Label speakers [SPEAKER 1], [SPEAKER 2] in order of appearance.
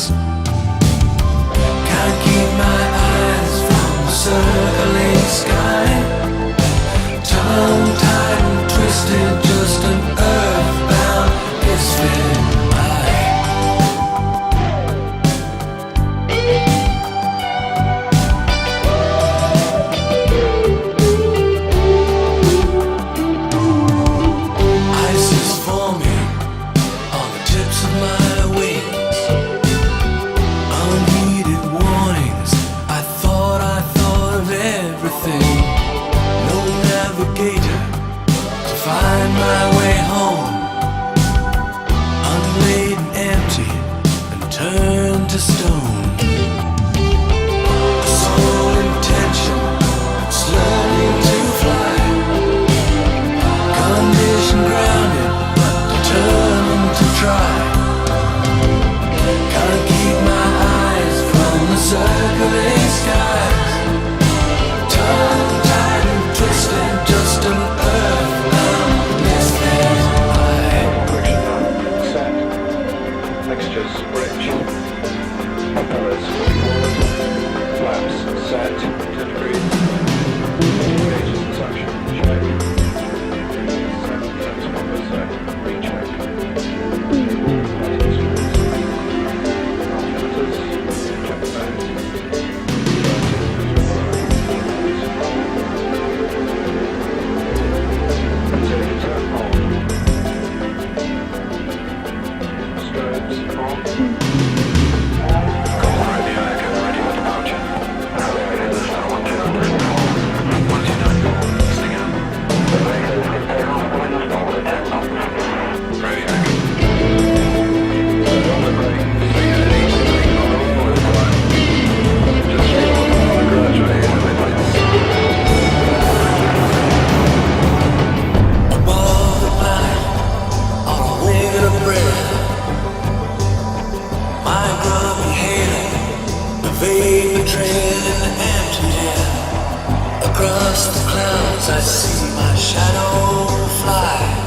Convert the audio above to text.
[SPEAKER 1] skies. Can't keep my eyes from the circling sky. Tongue-tied and twisted, just an earthbound misfit. Find my way home, unladen, empty, and turned to stone. A sole intention, it's learning to fly. Condition grounded, but determined to try. Can't keep my eyes from the circling skies. Tongue-tied and twisted, just an earth.
[SPEAKER 2] Mixtures, bridge. Propellers, flaps, set, 10 degrees. Gauges and suction, check. Transformers, set, recheck. Altimeters, check the band. Turn on. Strobes on. Call radio, get ready for departure. Radio, this is 1224. 1294, listening out. Radio, take off, winds forward at 10 knots. Radio. On the brake, speed at 80, on the forward climb. Just feel on the gradually in the midlights.
[SPEAKER 1] Above the planet, on a wing and a breath. My grubby hailing, the vapor trail in the empty air. Across the clouds I see my shadow fly.